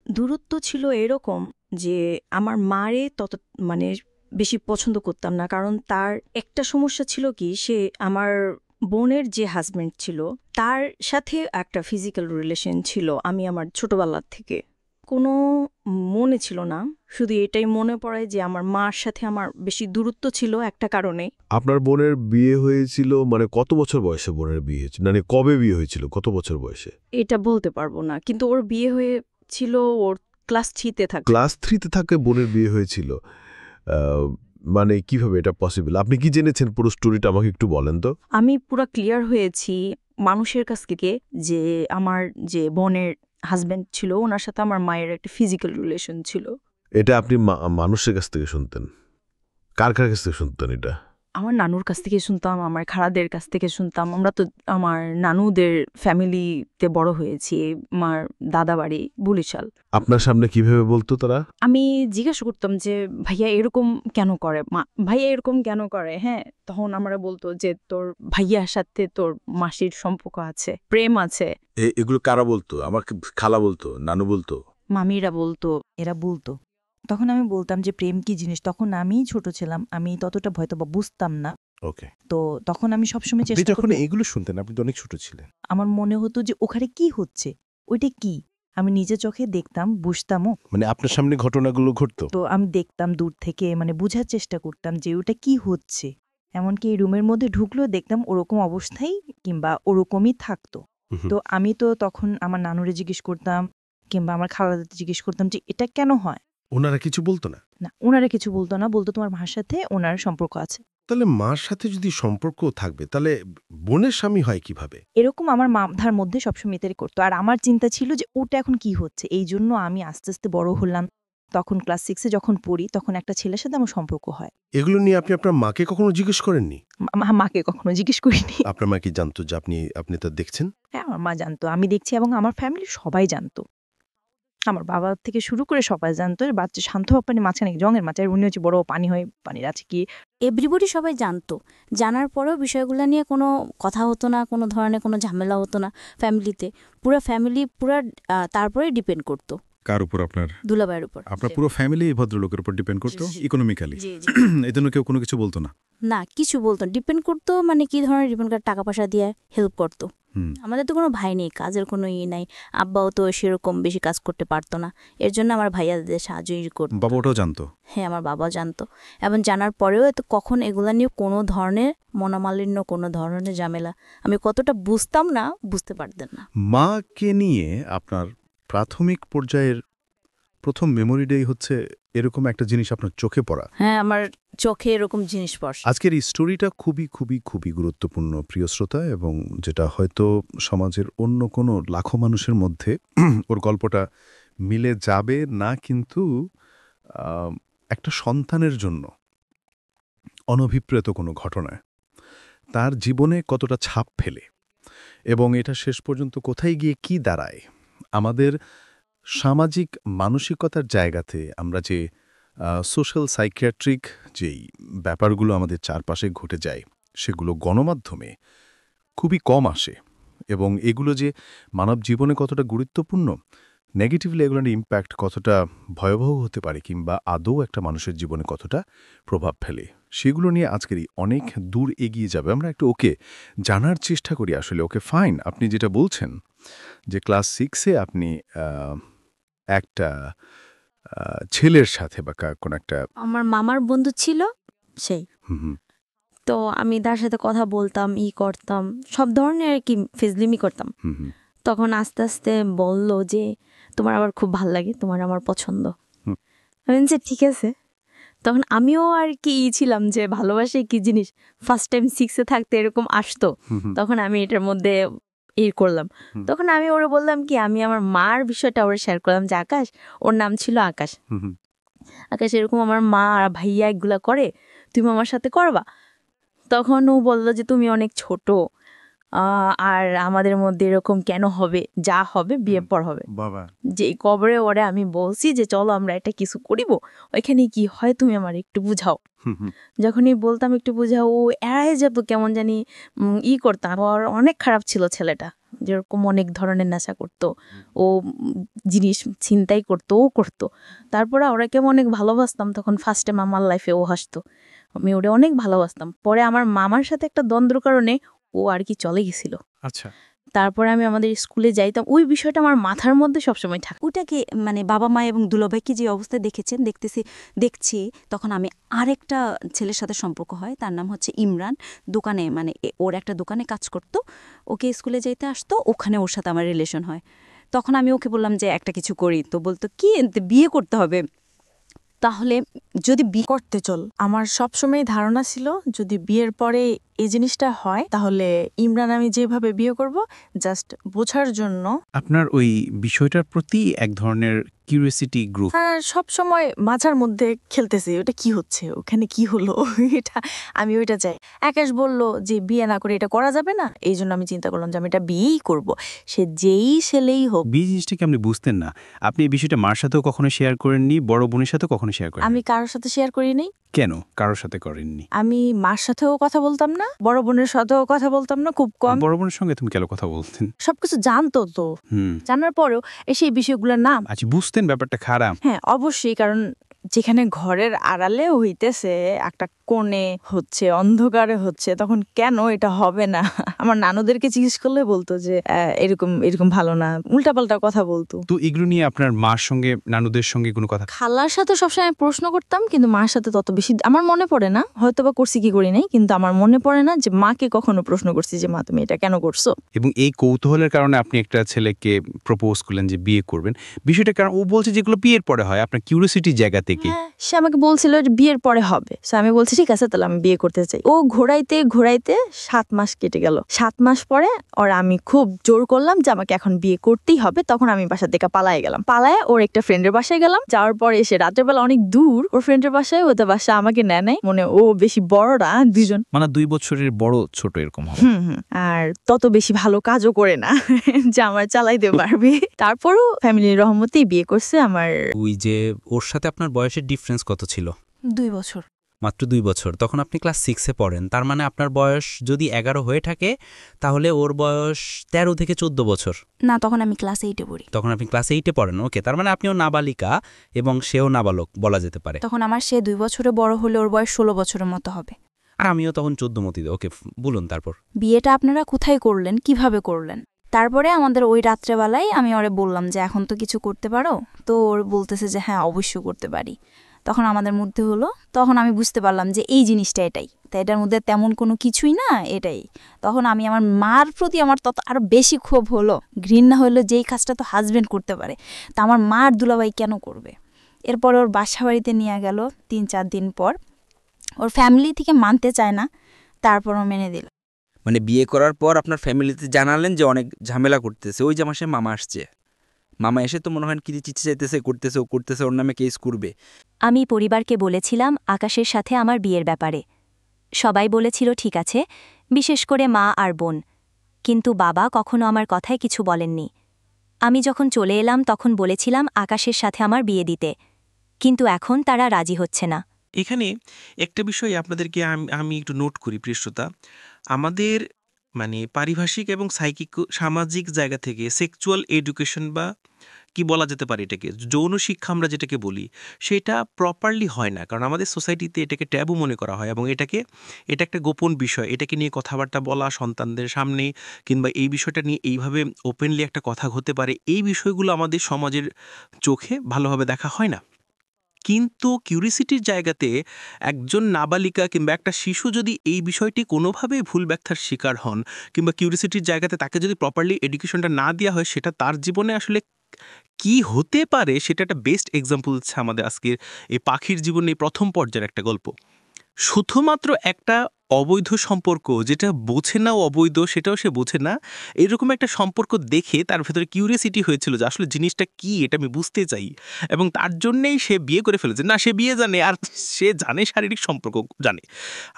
দূরত্ব ছিল এরকম যে আমার মারে তত মানে বেশি পছন্দ করতাম না, কারণ তার একটা সমস্যা ছিল কি, সে আমার বোনের যে হাজব্যান্ড ছিল তার সাথে একটা ফিজিক্যাল রিলেশন ছিল আমি আমার ছোটবেলার থেকে। কোনো মনে ছিল না, শুধু এটাই মনে পড়ে যে আমার মার সাথে আমার বেশি দূরত্ব ছিল একটা কারণে। আপনার বোনের বিয়ে হয়েছিল মানে কত বছর বয়সে বোনের বিয়ে হয়েছিল, মানে কবে বিয়ে হয়েছিল, কত বছর বয়সে? এটা বলতে পারবো না, কিন্তু ওর বিয়ে হয়েছিল ওর ক্লাস 3-তে থাকে। ক্লাস 3-তে থাকে বোনের বিয়ে হয়েছিল? মানে কিভাবে এটা পসিবল? আপনি কি জেনেছেন পুরো স্টোরিটা আমাকে একটু বলেন তো। আমি পুরো ক্লিয়ার হয়েছি মানুষের কাছ থেকে যে আমার যে বোনের হাজব্যান্ড ছিল ওনার সাথে আমার মায়ের একটা ফিজিক্যাল রিলেশন ছিল। এটা আপনি মানুষের কাছ থেকে শুনতেন? কার কার কাছ থেকে শুনতেন এটা? আমার নানুর কাছ থেকে শুনতাম, আমার খালাদের কাছ থেকে শুনতাম। আমরা তো আমার নানুদের ফ্যামিলিতে বড় হয়েছি। আমার দাদা বাড়ি বরিশাল। আপনার সামনে কিভাবে বলতো তারা? আমি জিজ্ঞাসা করতাম যে ভাইয়া এরকম কেন করে, মা ভাইয়া এরকম কেন করে। হ্যাঁ, তখন আমরা বলতো যে তোর ভাইয়ার সাথে তোর মাসির সম্পর্ক আছে, প্রেম আছে। এগুলো কারা বলতো? আমাকে খালা বলতো, নানু বলতো, মামিরা বলতো। এরা বলতো। তখন আমি বলতাম যে প্রেম কি জিনিস। তখন আমিই ছোট ছিলাম, আমি ততটা হয়তো বা বুঝতাম না। ওকে। তো তখন আমি সবসময় আপনি চেষ্টা যখন করতাম, এগুলো শুনতেন আপনি তো অনেক ছোট ছিলেন। আমার মনে হতো যে ওখানে কি হচ্ছে, ওইটা কি। আমি নিজে চোখে দেখতাম, বুঝতামও। মানে আপনার সামনে ঘটনাগুলো ঘটতো? তো আমি দেখতাম দূর থেকে, মানে বোঝার চেষ্টা করতাম যে ওটা কি হচ্ছে। এমনকি এই রুমের মধ্যে ঢুকলেও দেখতাম ওরকম অবস্থায় কিংবা ওরকমই থাকতো। তো আমি তো তখন আমার নানুরে জিজ্ঞেস করতাম কিংবা আমার খালাদাতে জিজ্ঞেস করতাম যে এটা কেন হয়। ওনারা কিছু বলতো না? না, ওনারা কিছু বলতো না, বলতো তোমার মার সাথে ওনার সম্পর্ক আছে। তাহলে মার সাথে যদি সম্পর্ক থাকবে তাহলে বোনের স্বামী হয় কিভাবে? এরকম আমার মাথার মধ্যে সবসময় এটাই করতো। আর আমার চিন্তা ছিল যে ওটা এখন কি হচ্ছে। এই জন্য আমি আস্তে আস্তে বড় হলাম। তখন ক্লাস 6-এ যখন পড়ি তখন একটা ছেলের সাথে আমার সম্পর্ক হয়। এগুলো নিয়ে আপনি আপনার মাকে কখনো জিজ্ঞেস করেননি? মাকে কখনো জিজ্ঞেস করিনি। আপনার মা কি জানতো যে আপনি তা দেখছেন? হ্যাঁ, আমার মা জানতো আমি দেখছি, এবং আমার ফ্যামিলির সবাই জানতো। আমার বাবা থেকে শুরু করে সবাই জানতো। বাচ্চা শান্ত পানি মাঝখানে জঙের মাছ, আর উনি হচ্ছে বড় পানি হয়, পানির আছে কি। এভরিবডি সবাই জানতো। জানার পরেও বিষয়গুলো নিয়ে কোনো কথা হতো না, কোনো ধরনের কোনো ঝামেলা হতো না ফ্যামিলিতে। পুরো ফ্যামিলি তারপরে ডিপেন্ড করতো কার উপর? আপনার দুলাভাইয়ের উপর। আপনার পুরো ফ্যামিলি ভদ্রলোকের উপর ডিপেন্ড করতো ইকোনমিক্যালি? জি। এই জন্য কেউ কোনো কিছু বলতো না? না, কিছু বলতো ডিপেন্ড করতো। মানে কি ধরনের ডিপেন্ড করে? টাকা পয়সা দিয়ে হেল্প করতো। আমাদের তো কোনো ভাই নেই, কাজের কোনো নাই। আব্বাও তো সেরকম বেশি কাজ করতে পারতো না, এর জন্য আমার ভাইয়াদের সাহায্যই করতো। বাবা ওটাও জানতো? হ্যাঁ, আমার বাবা জানতো। এবং জানার পরেও তো কখন এগুলা নিয়ে কোনো ধরনের মনোমালিন্য, কোনো ধরনের ঝামেলা আমি কতটা বুঝতাম না, বুঝতে পারতেন না। মাকে নিয়ে আপনার প্রাথমিক পর্যায়ের প্রথম মেমোরিটাই হচ্ছে এরকম একটা জিনিস আপনার চোখে পড়া? হ্যাঁ, আমার চোখে এরকম জিনিস পড়ে। আজকের এই স্টোরিটা খুবই খুবই খুবই গুরুত্বপূর্ণ প্রিয় শ্রোতা, এবং যেটা হয়তো সমাজের অন্য কোনো লাখো মানুষের মধ্যে ওর গল্পটা মিলে যাবে না, কিন্তু একটা সন্তানের জন্য অনভিপ্রেত কোনো ঘটনায় তার জীবনে কতটা ছাপ ফেলে এবং এটা শেষ পর্যন্ত কোথায় গিয়ে কি দাঁড়ায়। আমাদের সামাজিক মানসিকতার জায়গাতে আমরা যে সোশ্যাল সাইকিয়াট্রিক যেই ব্যাপারগুলো আমাদের চারপাশে ঘটে যায় সেগুলো গণমাধ্যমে খুবই কম আসে, এবং এগুলো যে মানব জীবনে কতটা গুরুত্বপূর্ণ, নেগেটিভলি এগুলোর ইম্প্যাক্ট কতটা ভয়াবহ হতে পারে কিংবা আদৌ একটা মানুষের জীবনে কতটা প্রভাব ফেলে, সেগুলো নিয়ে আজকেরই অনেক দূর এগিয়ে যাবে। আমরা একটু ওকে জানার চেষ্টা করি আসলে। ওকে, ফাইন, আপনি যেটা বলছেন যে ক্লাস 6-এ আপনি একটা ছেলের সাথে বা কোন একটা আমার মামার বন্ধু ছিল সেই। তো আমি তার সাথে কথা বলতাম, করতাম, সব ধরনের আর কি ফেজলিমি করতাম। তখন আস্তে আস্তে বলল যে তোমার আবার খুব ভাল লাগে, তোমার আমার পছন্দ। আমি বলছি ঠিক আছে। তখন আমিও আর কি ছিলাম যে ভালোবাসে কি জিনিস, ফার্স্ট টাইম 6-এ থাকতে এরকম আসতো। তখন আমি এটার মধ্যে করলাম। তখন আমি ওরা বললাম কি, আমি আমার মার বিষয়টা ওরা শেয়ার করলাম যে আকাশ, ওর নাম ছিল আকাশ, আকাশ এরকম আমার মা আর ভাইয়া এগুলা করে, তুমি আমার সাথে করবা? তখন ও বললো যে তুমি অনেক ছোট, আর আমাদের মধ্যে এরকম কেন হবে, যা হবে বিয়ের পর হবে। বাবা যে কবরে ওরে আমি বলছি যে চলো আমরা এটা কিছু করিব, ওইখানে কি হয় তুমি আমার একটু বুঝাও। যখনই বলতাম একটু বুঝাও, ও এড়াই যেত, কেমন জানি করতাম। আর অনেক খারাপ ছিল ছেলেটা, যেরকম অনেক ধরনের নেশা করতো, ও জিনিস ছিনতাই করতো, ও করতো। তারপরে ওরাকে আমি অনেক ভালোবাসতাম, তখন ফার্স্টে মামার লাইফে ও হাসতো, আমি ওরে অনেক ভালোবাসতাম। পরে আমার মামার সাথে একটা দ্বন্দ্বের কারণে ও আর কি চলে গেছিল। আচ্ছা, তারপরে আমি আমাদের স্কুলে যাইতাম, ওই বিষয়টা আমার মাথার মধ্যে সবসময় থাকে। ওটাকে মানে বাবা মা এবং দুলাভাইকে যে অবস্থায় দেখছি তখন আমি আরেকটা ছেলের সাথে সম্পর্ক হয়, তার নাম হচ্ছে ইমরান। দোকানে মানে ওর একটা দোকানে কাজ করত, ওকে স্কুলে যেতে আসতো, ওখানে ওর সাথে আমার রিলেশন হয়। তখন আমি ওকে বললাম যে একটা কিছু করি, তো বলতো কি বিয়ে করতে হবে, তাহলে যদি বিয়ে করতে চল। আমার সবসময় ধারণা ছিল যদি বিয়ের পরে এই জিনিসটা হয় তাহলে ইমরান আমি যেভাবে বিয়ে করব জাস্ট বোঝার জন্য। আপনার ওই বিষয়টার প্রতি এক ধরনের কিউরিওসিটি গ্রুপ। আর সব সময় মাঝার মধ্যে খেলতেছে ওটা কি হচ্ছে, ওখানে কি হলো, এটা আমি ওইটা চাই। আকাশ বলল যে বিয়ে না করে এটা করা যাবে না, এই জন্য আমি চিন্তা করলাম যে আমি এটা বিয়েই করব, সে যেই ছেলেই হোক। বিয়ে জিনিসটাকে আপনি বুঝতেন না, আপনি এই বিষয়টা মার সাথেও কখনো শেয়ার করেননি, বড় বোনের সাথেও কখনো শেয়ার করেন? আমি কারোর সাথে শেয়ার করি নাই। কেন কারোর সাথে করেননি? আমি মার সাথেও কথা বলতাম না, বড় বোনের সাথেও কথা বলতাম না, খুব কম। বড় বোনের সঙ্গে তুমি কেন কথা বলতেন? সবকিছু জানতো তো, জানার পরেও এসে এই বিষয়গুলোর নাম আচ্ছা, বুঝতেন ব্যাপারটা খারাপ? হ্যাঁ অবশ্যই, কারণ যেখানে ঘরের আড়ালে হইতেছে একটা কোণে হচ্ছে, অন্ধকারে হচ্ছে, তখন কেন এটা হবে না? আমার নানুদেরকে জিজ্ঞেস করলে বলতো যে এরকম এরকম ভালো না, উল্টাপাল্টা কথা বলতো। তো এগুলো নিয়ে আপনার মার সঙ্গে নানুদের সঙ্গে কোনো কথা? খালার সাথে সবসময় প্রশ্ন করতাম, কিন্তু মার সাথে তত বেশি আমার মনে পড়ে না, হয়তো বা করছি কি করি নাই, কিন্তু আমার মনে পড়ে না যে মাকে কখনো প্রশ্ন করছি যে মা তুমি এটা কেন করছো। এবং এই কৌতূহলের কারণে আপনি একটা ছেলেকে প্রপোজ করলেন যে বিয়ে করবেন, বিষয়টা কারণ ও বলছে যেগুলো বিয়ের পরে হয়, আপনার কিউরিওসিটির জায়গা থেকে। সে আমাকে বলছিল যে বিয়ের পরে হবে, সো আমি বলছি ঠিক আছে তাহলে আমি বিয়ে করতে চাই। ও ঘোরাইতে ঘোরাইতে 7 মাস কেটে গেল। 7 মাস পরে ওর আমি খুব জোর করলাম যে আমাকে এখন বিয়ে করতেই হবে, তখন আমি বাসা থেকে পালায়ে গেলাম। পালায়ে ওর একটা ফ্রেন্ডের বাসায় গেলাম, যাওয়ার পরে এসে রাতের বেলা অনেক দূর ওর ফ্রেন্ডের বাসায়, ওদের বাসা আমাকে নেয় নাই, মানে ও বেশি বড়রা দুজন, মানে 2 বছরের বড় ছোট এরকম হবে। আর তত বেশি ভালো কাজও করে না যে আমার চালাইতে পারবে। তারপরও ফ্যামিলির রহমতেই বিয়ে করছে আমার। ওই যে ওর সাথে আপনার বয়সের ডিফারেন্স কত ছিল? 2 বছর। মাত্র 2 বছর। তখন আপনি ক্লাস 6-এ পড়েন, তার মানে আপনার বয়স যদি 11 হয়ে থাকে তাহলে ওর বয়স 13 থেকে 14 বছর। না, তখন আমি ক্লাস 8-এ পড়ি। তখন আপনি ক্লাস 8-এ পড়েন, ওকে। তার মানে আপনিও নাবালিকা এবং সেও নাবালক বলা যেতে পারে। তখন আমার সে 2 বছরে বড় হলে ওর বয়স 16 বছরের মতো হবে। আর আমিও তখন 14 মতিতে। ওকে, বলুন তারপর। বিয়েটা আপনারা কোথায় করলেন, কিভাবে করলেন? তারপরে আমাদের ওই রাত্রেবেলায় আমি ওরে বললাম যে এখন তো কিছু করতে পারো, তো ওর বলতেছে যে হ্যাঁ অবশ্যই করতে পারি। তখন আমাদের মধ্যে হলো, তখন আমি বুঝতে পারলাম যে এই জিনিসটা এটাই, তাই এটার মধ্যে তেমন কোনো কিছুই না, এটাই। তখন আমি আমার মার প্রতি আমার তত আরও বেশি ক্ষোভ হলো, ঘৃণা হলো, যেই কাজটা তো হাজব্যান্ড করতে পারে, তা আমার মার দুলাভাই কেন করবে। এরপর ওর বাসা বাড়িতে নিয়ে গেল 3-4 দিন পর, ওর ফ্যামিলি থেকে মানতে চায় না, তারপরও মেনে দিল। মানে বিয়ে করার পর আপনার ফ্যামিলিতে জানালেন যে অনেক ঝামেলা করতেছে, ওই যে মাসে মামা আসছে, মামা এসে তো মনে হয় কি চিঠি চাইতেছে, করতেছে, ও করতেছে, ওর নামে কেস করবে। আমি পরিবারকে বলেছিলাম আকাশের সাথে আমার বিয়ের ব্যাপারে। সবাই বলেছিল ঠিক আছে, বিশেষ করে মা আর বোন, কিন্তু বাবা কখনো আমার কথায় কিছু বলেননি। আমি যখন চলে এলাম তখন বলেছিলাম আকাশের সাথে আমার বিয়ে দিতে, কিন্তু এখন তারা রাজি হচ্ছে না। এখানে একটা বিষয় আপনাদেরকে আমি একটু নোট করি, প্রিয়শ্রোতা, আমাদের মানে পারিভাষিক এবং সাইকিক সামাজিক জায়গা থেকে সেক্সুয়াল এডুকেশন বা কি বলা যেতে পারে এটাকে, যৌন শিক্ষা আমরা যেটাকে বলি, সেটা প্রপারলি হয় না, কারণ আমাদের সোসাইটিতে এটাকে ট্যাবু মনে করা হয় এবং এটা একটা গোপন বিষয়। এটাকে নিয়ে কথাবার্তা বলা সন্তানদের সামনে কিংবা এই বিষয়টা নিয়ে এইভাবে ওপেনলি একটা কথা হতে পারে, এই বিষয়গুলো আমাদের সমাজের চোখে ভালোভাবে দেখা হয় না। কিন্তু কিউরিসিটির জায়গাতে একজন নাবালিকা কিংবা একটা শিশু যদি এই বিষয়টি কোনোভাবে ভুল ব্যাখ্যার শিকার হন কিংবা কিউরিসিটির জায়গাতে তাকে যদি প্রপারলি এডুকেশনটা না দেওয়া হয়, সেটা তার জীবনে আসলে কি হতে পারে সেটা একটা বেস্ট এক্সাম্পল হচ্ছে আমাদের আজকের এই পাখির জীবনে প্রথম পর্যায়ের একটা গল্প। শুধুমাত্র একটা অবৈধ সম্পর্ক যেটা বোঝে না, অবৈধ সেটাও সে বোঝে না, এরকম একটা সম্পর্ক দেখে তার ভেতরে কিউরিয়াসিটি হয়েছিল যে আসলে জিনিসটা কি, এটা আমি বুঝতে চাই, এবং তার জন্যেই সে বিয়ে করে ফেলেছে। না, সে বিয়ে জানে আর সে জানে শারীরিক সম্পর্ক জানে।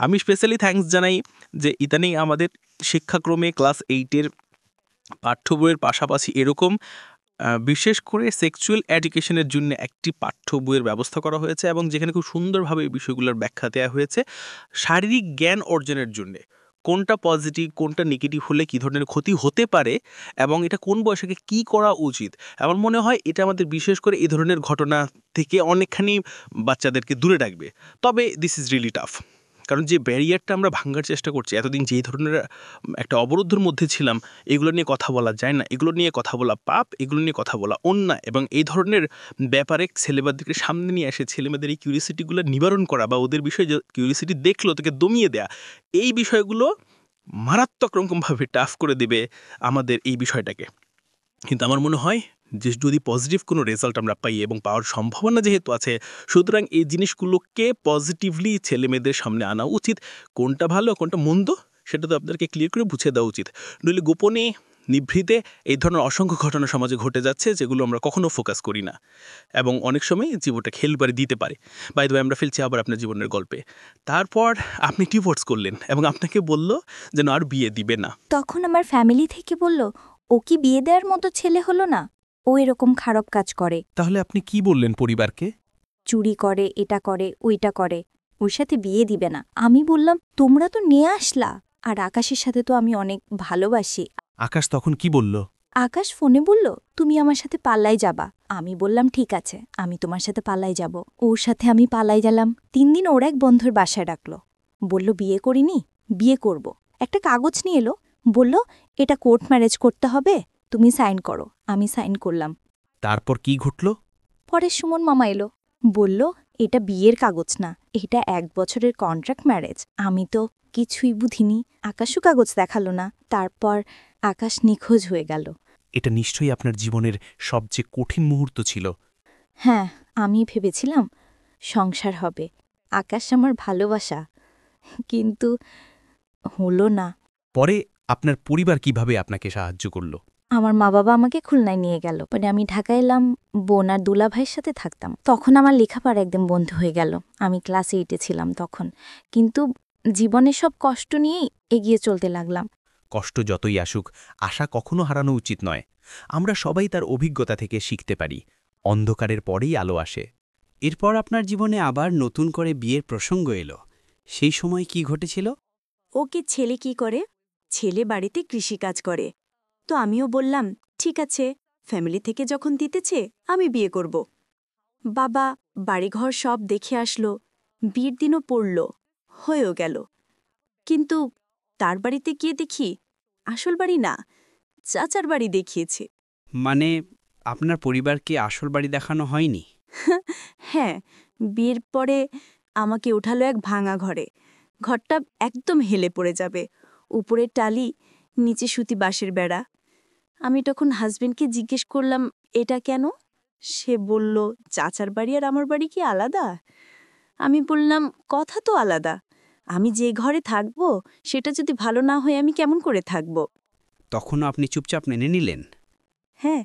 আমি স্পেশালি থ্যাঙ্কস জানাই যে ইদানিং আমাদের শিক্ষাক্রমে ক্লাস 8-এর পাঠ্য বইয়ের পাশাপাশি এরকম বিশেষ করে সেক্সুয়াল এডুকেশনের জন্য একটি পাঠ্য বইয়ের ব্যবস্থা করা হয়েছে এবং যেখানে খুব সুন্দরভাবে এই বিষয়গুলোর ব্যাখ্যা দেওয়া হয়েছে শারীরিক জ্ঞান অর্জনের জন্যে। কোনটা পজিটিভ কোনটা নেগেটিভ হলে কী ধরনের ক্ষতি হতে পারে এবং এটা কোন বয়সে কী করা উচিত। আমার মনে হয় এটা আমাদের বিশেষ করে এই ধরনের ঘটনা থেকে অনেকখানি বাচ্চাদেরকে দূরে রাখবে। তবে দিস ইজ রিয়েলি টাফ, কারণ যে ব্যারিয়ারটা আমরা ভাঙার চেষ্টা করছি, এতদিন যেই ধরনের একটা অবরোধের মধ্যে ছিলাম, এগুলো নিয়ে কথা বলা যায় না, এগুলো নিয়ে কথা বলা পাপ, এগুলো নিয়ে কথা বলা অন্যায়, এবং এই ধরনের ব্যাপারে ছেলেমেয়েদেরকে সামনে নিয়ে এসে ছেলেমেয়েদের এই কিউরিসিটিগুলো নিবারণ করা বা ওদের বিষয়ে যে কিউরিসিটি দেখলো তাকে দমিয়ে দেয়া, এই বিষয়গুলো মারাত্মক রকমভাবে টাফ করে দেবে আমাদের এই বিষয়টাকে। কিন্তু আমার মনে হয় যে যদি পজিটিভ কোনো রেজাল্ট আমরা পাই এবং পাওয়ার সম্ভাবনা যেহেতু আছে, সুতরাং এই জিনিসগুলোকে পজিটিভলি ছেলেমেয়েদের সামনে আনা উচিত। কোনটা ভালো কোনটা মন্দ সেটা তো আপনাদেরকে ক্লিয়ার করে বুঝিয়ে দেওয়া উচিত। নইলে গোপনে নিভৃতে এই ধরনের অসংখ্য ঘটনা সমাজে ঘটে যাচ্ছে যেগুলো আমরা কখনো ফোকাস করি না, এবং অনেক সময় জীবনটা খেলবারে দিতে পারে। বাই দ্য ওয়ে, আমরা ফেলছি আবার আপনার জীবনের গল্পে। তারপর আপনি ডিভোর্স করলেন এবং আপনাকে বলল যেন আর বিয়ে দিবে না। তখন আমার ফ্যামিলি থেকে বলল, ও কি বিয়ে দেওয়ার মতো ছেলে হলো না, ও এরকম খারাপ কাজ করে, তাহলে আপনি কি বললেন পরিবারকে? চুরি করে, এটা করে, ওইটা করে, ওর সাথে বিয়ে দিবে না। আমি বললাম, তোমরা তো নিয়ে আসলা, আর আকাশের সাথে তো আমি অনেক ভালোবাসি। আকাশ তখন কি বলল? আকাশ ফোনে বলল, তুমি আমার সাথে পাল্লাই যাবা। আমি বললাম, ঠিক আছে, আমি তোমার সাথে পাল্লাই যাব। ওর সাথে আমি পাল্লাই গেলাম। 3 দিন ওর এক বন্ধুর বাসায় ডাকলো, বলল বিয়ে করিনি, বিয়ে করব। একটা কাগজ নিয়ে এলো, বলল এটা কোর্ট ম্যারেজ করতে হবে, তুমি সাইন করো। আমি সাইন করলাম। তারপর কি ঘটল? পরে সুমন মামা এলো, বলল এটা বিয়ের কাগজ না, এটা 1 বছরের কন্ট্রাক্ট ম্যারেজ। আমি তো কিছুই বুঝিনি, আকাশও কাগজ দেখালো না। তারপর আকাশ নিখোঁজ হয়ে গেল। এটা নিশ্চয়ই আপনার জীবনের সবচেয়ে কঠিন মুহূর্ত ছিল। হ্যাঁ, আমি ভেবেছিলাম সংসার হবে, আকাশ আমার ভালোবাসা, কিন্তু হলো না। পরে আপনার পরিবার কিভাবে আপনাকে সাহায্য করল? আমার মা বাবা আমাকে খুলনায় নিয়ে গেল। পরে আমি ঢাকায় এলাম, বোন আর দুলা ভাইয়ের সাথে থাকতাম। তখন আমার লেখাপড়া একদম বন্ধ হয়ে গেল। আমি ক্লাস 8-এ ছিলাম তখন, কিন্তু জীবনে সব কষ্ট নিয়েই এগিয়ে চলতে লাগলাম। কষ্ট যতই আসুক, আশা কখনো হারানো উচিত নয়। আমরা সবাই তার অভিজ্ঞতা থেকে শিখতে পারি। অন্ধকারের পরেই আলো আসে। এরপর আপনার জীবনে আবার নতুন করে বিয়ের প্রসঙ্গ এলো। সেই সময় কি ঘটেছিল? ওকে ছেলে কি করে? ছেলে বাড়িতে কৃষিকাজ করে। তো আমিও বললাম, ঠিক আছে, ফ্যামিলি থেকে যখন দিতেছে আমি বিয়ে করব। বাবা বাড়িঘর সব দেখে আসলো, বিয়ের দিনও পড়ল, হয়েও গেল। কিন্তু তার বাড়িতে গিয়ে দেখি আসল বাড়ি না, চাচার বাড়ি দেখিয়েছে। মানে আপনার পরিবারকে আসল বাড়ি দেখানো হয়নি? হ্যাঁ, বিয়ের পরে আমাকে উঠালো এক ভাঙা ঘরে। ঘরটা একদম হেলে পড়ে যাবে, উপরে টালি, নিচে সুতি বাঁশের বেড়া। আমি তখন হাজবেন্ডকে জিজ্ঞেস করলাম, এটা কেন? সে বলল, চাচার বাড়ি আর আমার বাড়ি কি আলাদা? আমি বললাম, কথা তো আলাদা। আমি যে ঘরে থাকব সেটা যদি ভালো না হয় আমি কেমন করে থাকব? তখনও আপনি চুপচাপ মেনে নিলেন? হ্যাঁ,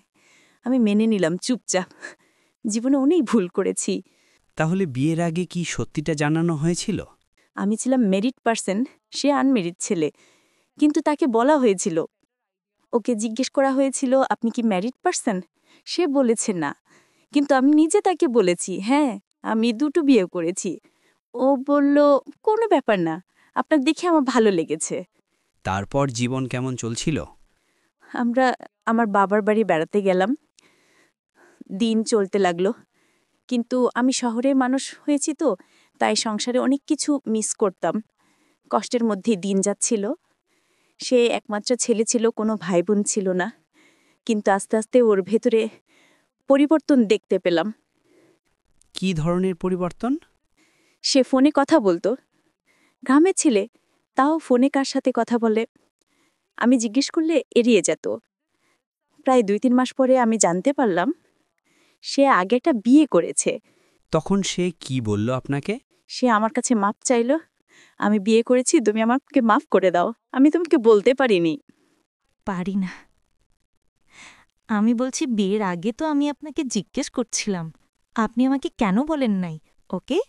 আমি মেনে নিলাম চুপচাপ। জীবনে অনেক ভুল করেছি। তাহলে বিয়ের আগে কি সত্যিটা জানানো হয়েছিল? আমি ছিলাম মেরিড পারসন, সে আনমেরিড ছেলে, কিন্তু তাকে বলা হয়েছিল। ওকে জিজ্ঞেস করা হয়েছিল, আপনি কি ম্যারিড পারসন? সে বলেছে না, কিন্তু আমি নিজে তাকে বলেছি, হ্যাঁ আমি 2টো বিয়ে করেছি। ও বলল, কোনো ব্যাপার না, আপনার দেখে আমার ভালো লেগেছে। তারপর জীবন কেমন চলছিল? আমরা আমার বাবার বাড়ি বেড়াতে গেলাম। দিন চলতে লাগলো, কিন্তু আমি শহরের মানুষ হয়েছি তো, তাই সংসারে অনেক কিছু মিস করতাম। কষ্টের মধ্যেই দিন যাচ্ছিল। সে একমাত্র ছেলে ছিল, কোনো ভাই বোন ছিল না। কিন্তু আস্তে আস্তে ওর ভেতরে পরিবর্তন দেখতে পেলাম। কি ধরনের পরিবর্তন? সে ফোনে কথা বলতো, গ্রামের ছেলে, তাও ফোনে কার সাথে কথা বলে আমি জিজ্ঞেস করলে এড়িয়ে যেত। প্রায় 2-3 মাস পরে আমি জানতে পারলাম সে আগে একটা বিয়ে করেছে। তখন সে কি বলল আপনাকে? সে আমার কাছে মাপ চাইল, আমি বিয়ে করেছি, তুমি আমাকে মাফ করে দাও, আমি তোমাকে বলতে পারিনি। পারি না। আমি বলছি, বিয়ের আগে তো আমি আপনাকে জিজ্ঞেস করছিলাম, আপনি আমাকে কেন বলেন নাই? ওকে।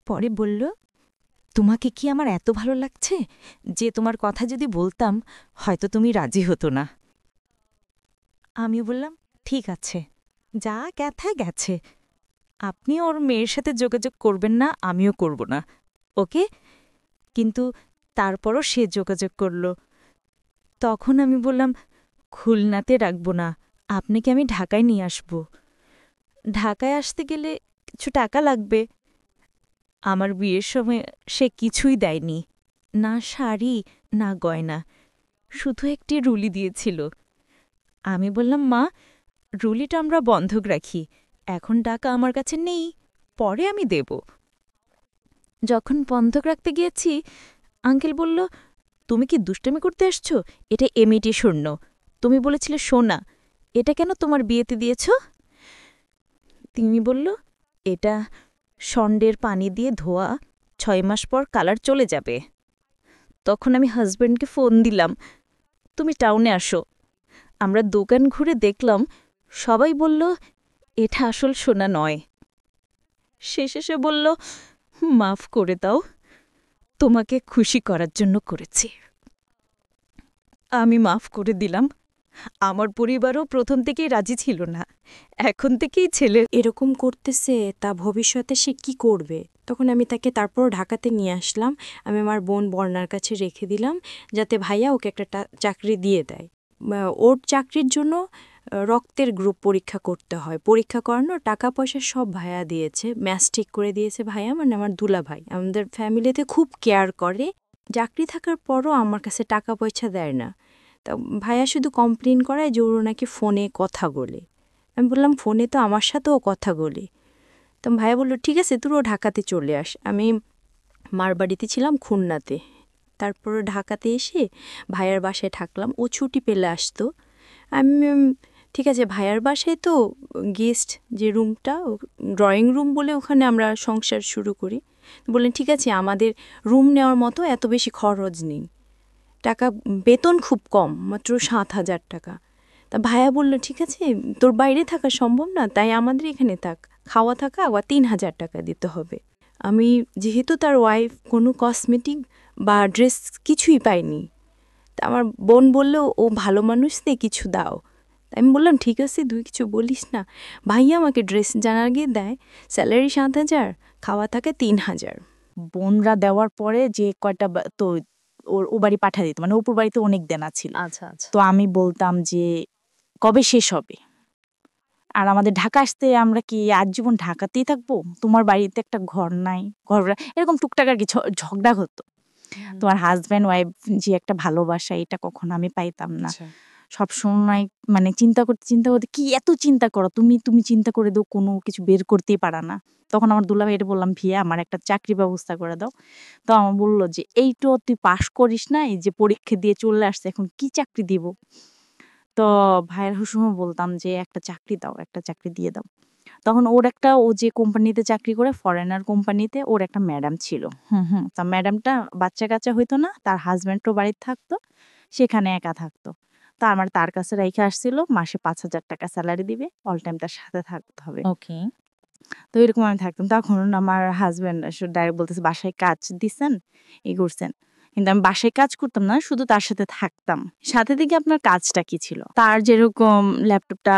পরে বলল, তোমাকে কি আমার এত ভালো লাগছে যে তোমার কথা যদি বলতাম হয়তো তুমি রাজি হতো না। আমি বললাম, ঠিক আছে, যা গেছে গেছে, আপনি ওর মেয়ের সাথে যোগাযোগ করবেন না, আমিও করব না, ওকে। কিন্তু তারপরও সে যোগাযোগ করলো। তখন আমি বললাম, খুলনাতে রাখবো না, আপনাকে আমি ঢাকায় নিয়ে আসব। ঢাকায় আসতে গেলে কিছু টাকা লাগবে। আমার বিয়ের সময় সে কিছুই দেয়নি, না শাড়ি না গয়না, শুধু একটি রুলি দিয়েছিল। আমি বললাম, মা, রুলিটা আমরা বন্ধক রাখি, এখন টাকা আমার কাছে নেই, পরে আমি দেব। যখন বন্ধক রাখতে গিয়েছি, আঙ্কেল বলল, তুমি কি দুষ্টামি করতে আসছো? এটা এমইটি স্বর্ণ, তুমি বলেছিলে সোনা, এটা কেন তোমার বিয়েতে দিয়েছ? তিনি বলল, এটা স্বর্ণের পানি দিয়ে ধোয়া, 6 মাস পর কালার চলে যাবে। তখন আমি হাজব্যান্ডকে ফোন দিলাম, তুমি টাউনে আসো। আমরা দোকান ঘুরে দেখলাম, সবাই বলল এটা আসল সোনা নয়। শেষে সে বলল, মাফ করে দাও, তোমাকে খুশি করার জন্য করেছি। আমি মাফ করে দিলাম। আমার পরিবারও প্রথম থেকেই রাজি ছিল না, এখন থেকেই ছেলে এরকম করতেছে, তা ভবিষ্যতে সে কি করবে? তখন আমি তাকে তারপর ঢাকাতে নিয়ে আসলাম। আমি আমার বোন বর্ণার কাছে রেখে দিলাম, যাতে ভাইয়া ওকে একটা চাকরি দিয়ে দেয়। ওর চাকরির জন্য রক্তের গ্রুপ পরীক্ষা করতে হয়, পরীক্ষা করানোর টাকা পয়সা সব ভাইয়া দিয়েছে, ম্যাচ ঠিক করে দিয়েছে ভাইয়া, মানে আমার দুলা ভাই। আমাদের ফ্যামিলিতে খুব কেয়ার করে। চাকরি থাকার পরও আমার কাছে টাকা পয়সা দেয় না। তা ভাইয়া শুধু কমপ্লেন করায় যে ওর নাকি ফোনে কথা বলে। আমি বললাম, ফোনে তো আমার সাথেও কথা বলে। তো ভাইয়া বলল, ঠিক আছে, তুইও ঢাকাতে চলে আস। আমি মার বাড়িতে ছিলাম খুলনাতে, তারপর ঢাকাতে এসে ভাইয়ার বাসায় থাকলাম। ও ছুটি পেলে আসতো। আমি ঠিক আছে, ভাইয়ার বাসায় তো গেস্ট যে রুমটা, ড্রয়িং রুম বলে, ওখানে আমরা সংসার শুরু করি। বললেন, ঠিক আছে, আমাদের রুম নেওয়ার মতো এত বেশি খরচ নেই, টাকা বেতন খুব কম, মাত্র 7,000 টাকা। তা ভাইয়া বলল, ঠিক আছে, তোর বাইরে থাকা সম্ভব না, তাই আমাদের এখানে থাক, খাওয়া থাকা আবার 3,000 টাকা দিতে হবে। আমি যেহেতু তার ওয়াইফ, কোনো কসমেটিক বা ড্রেস কিছুই পাইনি। তা আমার বোন বলল, ও ভালো মানুষ, দিয়ে কিছু দাও। আমি বললাম, ঠিক আছে, তুই কিছু বলিস না। ভাইয়া আমাকে ড্রেস জানার গিয়ে দেয়, স্যালারি 7,000, খাওয়া থাকে 3,000। বোনরা দেওয়ার পরে যে কয়টা তো ও বাড়ি পাঠা দিত, মানে অপুর বাড়িতে অনেক দেনা ছিল। আচ্ছা আচ্ছা। তো আমি বলতাম যে কবে শেষ হবে, আর আমাদের ঢাকা আসতে আমরা কি আজীবন ঢাকাতেই থাকবো? তোমার বাড়িতে একটা ঘর নাই, ঘর এরকম টুকটাক আর কি ঝগড়া হতো। তোমার হাজব্যান্ড ওয়াইফ যে একটা ভালোবাসা, এটা কখনো আমি পাইতাম না। সব সময় মানে চিন্তা করতে কি এত চিন্তা করো তুমি, চিন্তা করে দাও, কোনো কিছু বের করতেই পারা না। তখন আমার দুলা ভাইটা বললাম, ভিয়া আমার একটা চাকরি ব্যবস্থা করে দাও। তো আমার বললো যে এইটা তুই পাশ করিস না, এই যে পরীক্ষা দিয়ে চলে আসছে, এখন কি চাকরি দিব? তো ভাইয়ের হুসুমও বলতাম যে একটা চাকরি দাও, একটা চাকরি দিয়ে দাও। তখন ও যে কোম্পানিতে চাকরি করে, ফরেনার কোম্পানিতে, ওর একটা ম্যাডাম ছিল। তা ম্যাডামটা বাচ্চা কাচ্চা হইতো না, তার হাজব্যান্ডও বাড়িতে থাকতো, সেখানে একা থাকতো। তা আমার তার কাছে রেখে আসছিল, মাসে 5,000 টাকা স্যালারি দিবে, অল টাইম তার সাথে থাকতে হবে। ওকে। তো এরকম আমি থাকতাম। তখন আমার হাজব্যান্ড ডাইরেক্ট বলতেছে, বাসায় কাজ দিচ্ছেন, এই করছেন। কিন্তু আমি বাসায় কাজ করতাম না, শুধু তার সাথে থাকতাম। সাথে থেকে আপনার কাজটা কি ছিল, তার যেরকম ল্যাপটপটা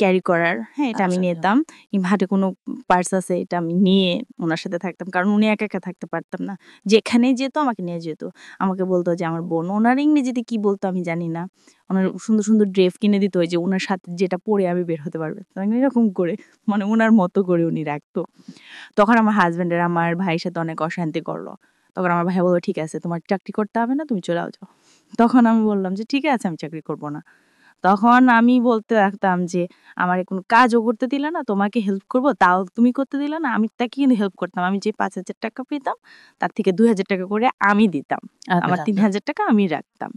ক্যারি করার, হ্যাঁ, এটা আমি নিতাম। কিংবা হাতে কোনো পার্স আছে, এটা আমি নিয়ে ওনার সাথে থাকতাম, কারণ উনি একা একা থাকতে পারতাম না। যেখানেই যেত আমাকে নিয়ে যেত, আমাকে বলতো যে আমার বোন, ওনার ইংরেজিতে কি বলতো আমি জানি না, ওনার সুন্দর সুন্দর ড্রেস কিনে দিত, যে ওনার সাথে যেটা পরে আমি বের হতে পারবে, এরকম করে, মানে ওনার মতো করে উনি রাখতো। তখন আমার হাজব্যান্ডের আমার ভাইয়ের সাথে অনেক অশান্তি করলো। তখন আমার ভাই বললো, ঠিক আছে, তোমার চাকরি করতে হবে না, তুমি চলে যাও। তখন আমি বললাম যে ঠিক আছে, আমি চাকরি করব না। তখন আমি বলতে থাকতাম যে আমার কোনো কাজও করতে দিলে না, তোমাকে হেল্প করব তাও তুমি করতে দিলে না। আমি তাকে কিন্তু হেল্প করতাম, আমি যে 5,000 টাকা পেতাম তার থেকে 2,000 টাকা করে আমি দিতাম, আমার 3,000 টাকা আমি রাখতাম।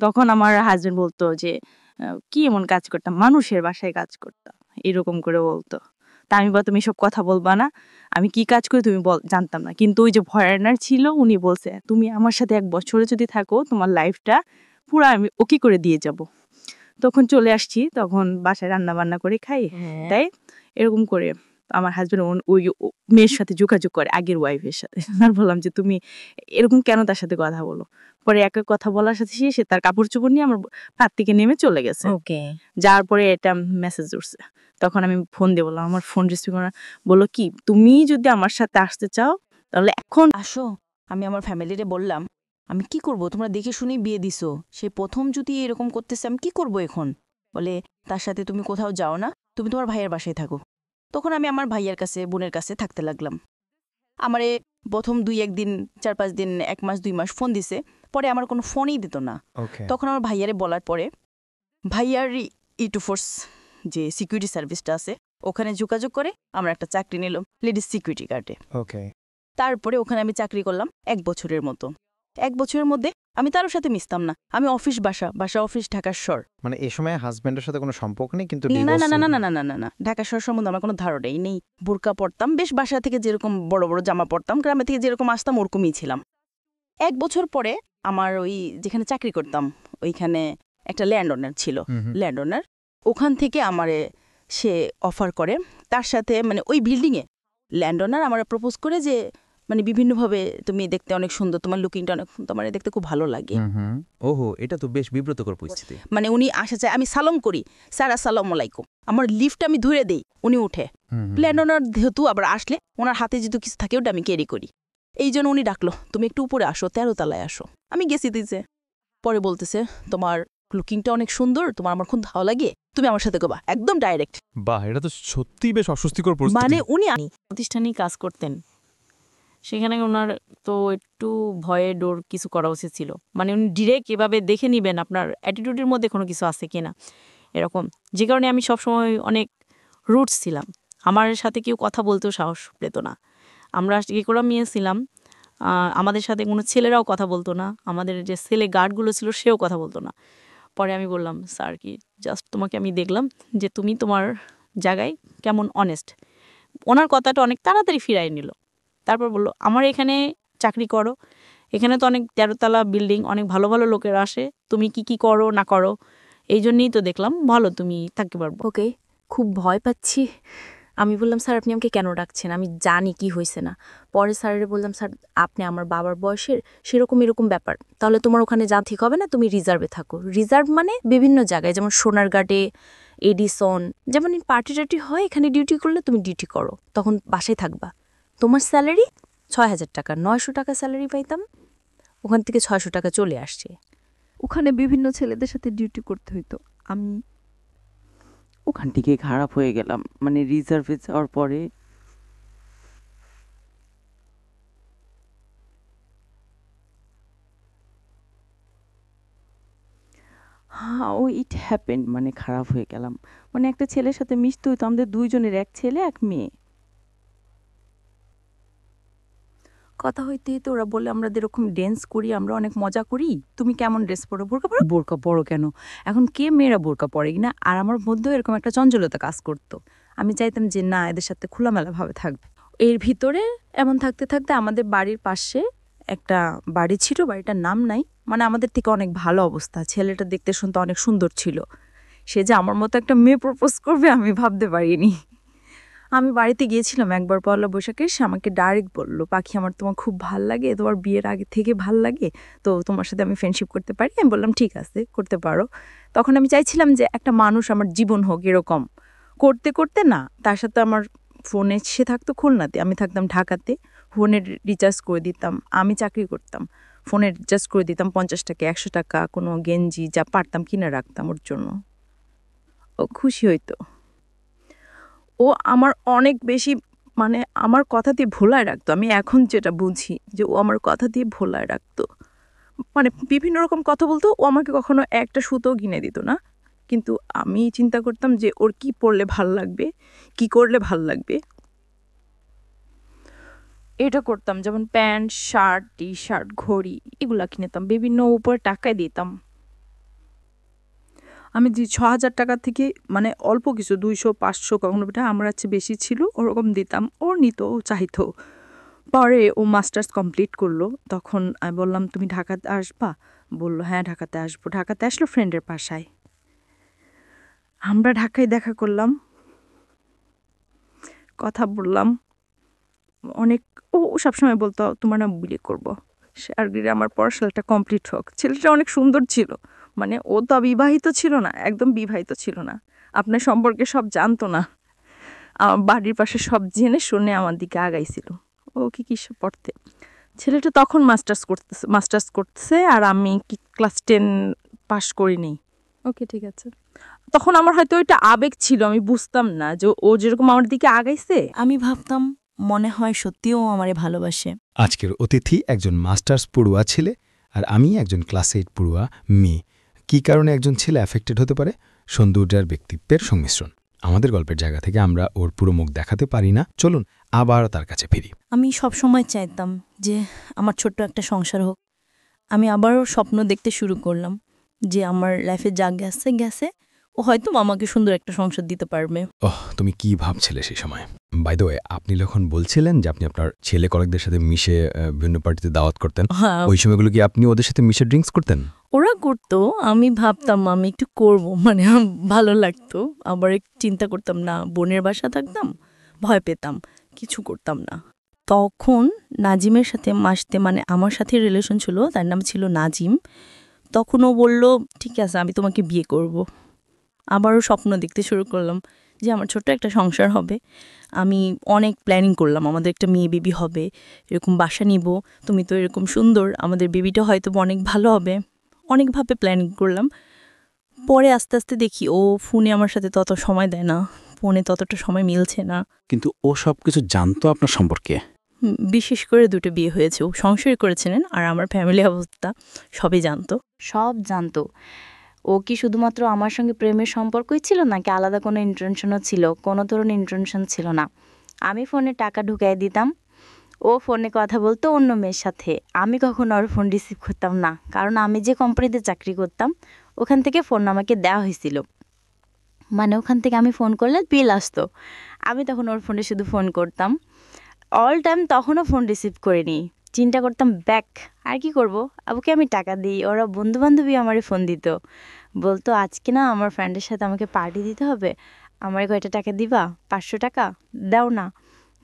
তখন আমার হাজব্যান্ড বলতো যে কি এমন কাজ করতাম, মানুষের বাসায় কাজ করতাম, এরকম করে বলতো। তা আমি বলতাম, এসব কথা বলবা না, আমি কি কাজ করি তুমি জানতাম না। কিন্তু ওই যে ফরেনার ছিল, উনি বলছে, তুমি আমার সাথে 1 বছরে যদি থাকো, তোমার লাইফটা পুরো আমি ওকে করে দিয়ে যাব। তখন চলে আসছি, তখন বাসায় রান্না বান্না করে খাই, তাই এরকম করে আমার হাজব্যান্ড ওই মেয়ের সাথে যোগাযোগ করে, আগের ওয়াইফের সাথে। আর বললাম যে তুমি এরকম কেন তার সাথে কথা বলো? পরে এক কথা বলার সাথে সে তার কাপড় চোপড় নিয়ে আমার হাত থেকে নেমে চলে গেছে। ওকে। যার পরে এটা মেসেজ উঠছে। তখন আমি ফোন দিয়ে বললাম, আমার ফোন রিসিভ করা, বললো কি, তুমি যদি আমার সাথে আসতে চাও তাহলে এখন আসো। আমি আমার ফ্যামিলিরে বললাম আমি কি করব, তোমরা দেখে শুনেই বিয়ে দিছো, সে প্রথম যদি এরকম করতেছে আমি কি করব এখন? বলে তার সাথে তুমি কোথাও যাও না, তুমি তোমার ভাইয়ের বাসায় থাকো। তখন আমি আমার ভাইয়ের কাছে, বোনের কাছে থাকতে লাগলাম। আমারে প্রথম 2-1 দিন, 4-5 দিন, 1 মাস 2 মাস ফোন দিছে, পরে আমার কোনো ফোনই দিত না। তখন আমার ভাইয়ারে বলার পরে ভাইয়ার ইটুফোর্স যে সিকিউরিটি সার্ভিসটা আছে ওখানে যোগাযোগ করে আমার একটা চাকরি নিলাম লেডিস সিকিউরিটি গার্ডে। তারপরে ওখানে আমি চাকরি করলাম 1 বছরের মতো। 1 বছরের মধ্যে আমি তার সাথে মিশতাম না, আমি অফিস বাসা অফিস ঢাকার শহর। মানে এই সময় হাজবেন্ডের সাথে কোনো সম্পর্ক নেই, কিন্তু না না না না না না না না ঢাকা শহর সম্বন্ধে আমার কোনো ধারণাই নেই। বোরকা পরতাম, বেশ বাসা থেকে যেরকম বড় বড় জামা পরতাম, গ্রামে থেকে যেরকম আসতাম ওরকমই ছিলাম। 1 বছর পরে আমার ওই যেখানে চাকরি করতাম ওইখানে একটা ল্যান্ড ওনার ছিল, ল্যান্ড ওনার ওখান থেকে আমারে সে অফার করে তার সাথে, মানে ওই বিল্ডিংয়ে ল্যান্ড ওনার আমার প্রপোজ করে যে মানে বিভিন্নভাবে তুমি দেখতে অনেক সুন্দর, তোমার লুকিংটা অনেক, তোমার দেখতে খুব ভালো লাগে। ওহো, এটা তো বেশ বিব্রতকর পরিস্থিতি। মানে উনি আসা চায়, আমি সালাম করি, স্যার আসসালামু আলাইকুম, আমার লিফট আমি ধরে দেই, উনি উঠে। ল্যান্ড ওনার যেহেতু আবার আসলে ওনার হাতে যেহেতু কিছু থাকে ওটা আমি ক্যারি করি, এই জন্য উনি ডাকলো তুমি একটু উপরে আসো, 13 তলায় আসো। আমি গেছি দিতে, পরে বলতেছে তোমার লুকিংটা অনেক সুন্দর, তোমার আমার খুব ভালো লাগে, তুমি আমার সাথে গোবা, একদম ডাইরেক্ট। বাহ, এটা তো সত্যিই বেশ অস্বস্তিকর পরিস্থিতি। মানে উনি প্রতিষ্ঠানেই কাজ করতেন, সেখানে ওনার তো একটু ভয়ে ডোর কিছু করা উচিত ছিল। মানে উনি ডিরেক্ট এভাবে দেখে নেবেন আপনার অ্যাটিটিউডের মধ্যে কোনো কিছু আছে কিনা এরকম, যে কারণে আমি সবসময় অনেক রুটস ছিলাম, আমার সাথে কেউ কথা বলতেও সাহস পেত না। আমরা কী করে মেয়ে ছিলাম, আমাদের সাথে কোনো ছেলেরাও কথা বলতো না, আমাদের যে ছেলে গার্ডগুলো ছিল সেও কথা বলতো না। পরে আমি বললাম স্যার কি জাস্ট তোমাকে আমি দেখলাম যে তুমি তোমার জায়গায় কেমন অনেস্ট। ওনার কথাটা অনেক তাড়াতাড়ি ফিরাই নিল। তারপর বললো আমার এখানে চাকরি করো, এখানে তো অনেক 13 তলা বিল্ডিং, অনেক ভালো ভালো লোকের আসে, তুমি কি কি করো না করো, এই জন্যই তো দেখলাম ভালো তুমি থাকতে পারবো। ওকে, খুব ভয় পাচ্ছি। আমি বললাম স্যার আপনি আমাকে কেন ডাকছেন, আমি জানি কি হয়েছে না। পরে স্যারের বললাম স্যার আপনি আমার বাবার বয়সের, সেরকম এরকম ব্যাপার, তাহলে তোমার ওখানে যা ঠিক হবে না, তুমি রিজার্ভে থাকো। রিজার্ভ মানে বিভিন্ন জায়গায়, যেমন সোনারঘাটে, এডিসন, যেমন পার্টি টার্টি হয়, এখানে ডিউটি করলে তুমি ডিউটি করো, তখন বাসায় থাকবা। তোমার স্যালারি 6,000 টাকা, 900 টাকা স্যালারি পাইতাম, ওখান থেকে 600 টাকা চলে আসছে। ওখানে বিভিন্ন ছেলেদের সাথে ডিউটি করতে হইতো। আমি ওখান থেকে খারাপ হয়ে গেলাম, মানে রিজার্ভে যাওয়ার পরে। হ্যাঁ, ইট হ্যাপেন্ড, মানে খারাপ হয়ে গেলাম। মানে একটা ছেলের সাথে মিশতে হইতো, আমাদের দুইজনের, এক ছেলে এক মেয়ে। কথা হইতে তো ওরা বলে আমরা এরকম ড্যান্স করি, আমরা অনেক মজা করি, তুমি কেমন ড্রেস পরো, বোরকা পরো। বোরকা পরো কেন, এখন কে মেয়েরা বোরকা পরে কিনা। আর আমার মধ্যেও এরকম একটা চঞ্চলতা কাজ করতো, আমি চাইতাম যে না এদের সাথে খোলামেলাভাবে থাকবে। এর ভিতরে এমন থাকতে থাকতে আমাদের বাড়ির পাশে একটা বাড়ি ছিল, বাড়িটার নাম নাই, মানে আমাদের থেকে অনেক ভালো অবস্থা, ছেলেটা দেখতে শুনতে অনেক সুন্দর ছিল। সে যে আমার মতো একটা মেয়ে প্রপোজ করবে আমি ভাবতে পারিনি। আমি বাড়িতে গিয়েছিলাম একবার পয়লা বৈশাখে, সে আমাকে ডাইরেক্ট বললো পাখি আমার তোমার খুব ভাল লাগে, তোমার বিয়ের আগে থেকে ভাল লাগে, তো তোমার সাথে আমি ফ্রেন্ডশিপ করতে পারি। আমি বললাম ঠিক আছে করতে পারো। তখন আমি চাইছিলাম যে একটা মানুষ আমার জীবন হোক এরকম। করতে করতে না, তার সাথে আমার ফোনে, সে থাকতো খুলনাতে, আমি থাকতাম ঢাকাতে, ফোনের রিচার্জ করে দিতাম, আমি চাকরি করতাম, ফোনের রিচার্জ করে দিতাম 50 টাকা 100 টাকা, কোনো গেঞ্জি যা পারতাম কিনে রাখতাম ওর জন্য। ও খুশি হইতো। ও আমার অনেক বেশি, মানে আমার কথা দিয়ে ভোলায় রাখতো। আমি এখন যেটা বুঝি যে ও আমার কথা দিয়ে ভোলায় রাখতো, মানে বিভিন্ন রকম কথা বলতো। ও আমাকে কখনো একটা সুতো কিনে দিত না, কিন্তু আমি চিন্তা করতাম যে ওর কি পরলে ভাল লাগবে, কি করলে ভাল লাগবে, এটা করতাম। যেমন প্যান্ট, শার্ট, টি শার্ট, ঘড়ি এগুলা কিনেতাম, বিভিন্ন উপরে টাকায় দিতাম। আমি 6,000 টাকা থেকে মানে অল্প কিছু 200 500 কখনো আমার কাছে বেশি ছিল ওরকম দিতাম, ওর নিত, ও চাইতো। পরে ও মাস্টার্স কমপ্লিট করলো, তখন আমি বললাম তুমি ঢাকাতে আসবা, বললো হ্যাঁ ঢাকাতে আসবো। ঢাকাতে আসলো ফ্রেন্ডের বাসায়, আমরা ঢাকায় দেখা করলাম, কথা বললাম অনেক। ও সবসময় বলতো তোমার না বিয়ে করবো, আর্গিরে আমার পড়াশোনাটা কমপ্লিট হোক। ছেলেটা অনেক সুন্দর ছিল, মানে ও তো বিবাহিত ছিল না, একদম বিবাহিত ছিল না, আপনার সম্পর্কে সব জানতো না, আমার বাড়ির পাশে সব জেনে শুনে আমার দিকে আগাইছিল। ও কি কিসে পড়তে, ছেলেটা তখন মাস্টার্স করতেছে আর আমি ক্লাস 10 পাশ করিনি। ওকে, ঠিক আছে। তখন আমার হয়তো ওইটা আবেগ ছিল, আমি বুঝতাম না যে ও যেরকম আমার দিকে আগাইছে। আমি ভাবতাম মনে হয় সত্যিও আমারে ভালোবাসে। আজকের অতিথি একজন মাস্টার্স পড়ুয়া ছেলে আর আমি একজন ক্লাস 8 পড়ুয়া মেয়ে। কী কারণে একজন ছেলে অ্যাফেক্টেড হতে পারে? সৌন্দর্য আর ব্যক্তিত্বের সংমিশ্রণ। আমাদের গল্পের জায়গা থেকে আমরা ওর পুরো মুখ দেখাতে পারি না। চলুন আবার তার কাছে ফিরি। আমি সবসময় চাইতাম যে আমার ছোট্ট একটা সংসার হোক। আমি আবারও স্বপ্ন দেখতে শুরু করলাম যে আমার লাইফে যা গেছে ও হয়তো আমাকে সুন্দর একটা সংসার দিতে পারবে। তুমি কি ভাবছিলে সেই সময়? বাই দ্য ওয়ে, আপনি যখন বলছিলেন যে আপনি আপনার ছেলে কলেজদের সাথে মিশে বিভিন্ন পার্টিতে দাওয়াত করতেন, ওই সময়গুলো কি আপনি ওদের সাথে মিশে ড্রিঙ্কস করতেন? ওরা করতো, আমি ভাবতাম আমি একটু করব, মানে ভালো লাগতো। আবার চিন্তা করতাম না, বোনের বাসা থাকতাম, ভয় পেতাম, কিছু করতাম না। তখন নাজিমের সাথে মানে আমার সাথে রিলেশন ছিল, তার নাম ছিল নাজিম। তখন ও বলল ঠিক আছে আমি তোমাকে বিয়ে করব। আবারও স্বপ্ন দেখতে শুরু করলাম যে আমার ছোট্ট একটা সংসার হবে। আমি অনেক প্ল্যানিং করলাম, আমাদের একটা মেয়ে বেবি হবে, এরকম বাসা নিব, তুমি তো এরকম সুন্দর, আমাদের বেবিটা হয়তো অনেক ভালো হবে। অনেকভাবে প্ল্যানিং করলাম। পরে আস্তে আস্তে দেখি ও ফোনে আমার সাথে তত সময় দেয় না, ফোনে ততটা সময় মিলছে না। কিন্তু ও সব কিছু জানতো আপনার সম্পর্কে? বিশেষ করে 2টো বিয়ে হয়েছে, ও সংসার করেছিলেন আর আমার ফ্যামিলি অবস্থা সবই জানতো। সব জানতো। ও কি শুধুমাত্র আমার সঙ্গে প্রেমের সম্পর্কই ছিল নাকি আলাদা কোনো ইন্টেনশনও ছিল? কোনো ধরনের ইন্টেনশন ছিল না। আমি ফোনে টাকা ঢুকাই দিতাম, ও ফোনে কথা বলতো অন্য মেয়ের সাথে। আমি কখনো ওর ফোন রিসিভ করতাম না, কারণ আমি যে কোম্পানিতে চাকরি করতাম ওখান থেকে ফোন আমাকে দেওয়া হয়েছিল। মানে ওখান থেকে আমি ফোন করলে বিল আসতো, আমি তখন ওর ফোনে শুধু ফোন করতাম। অল টাইম তখনও ফোন রিসিভ করিনি, চিন্তা করতাম ব্যাক আর কি করব, আবুকে আমি টাকা দিই। ওরা বন্ধুবান্ধবী আমারে ফোন দিত, বলতো আজকে না আমার ফ্রেন্ডের সাথে আমাকে পার্টি দিতে হবে, আমার কয়টা টাকা দিবা? 500 টাকা দাও না।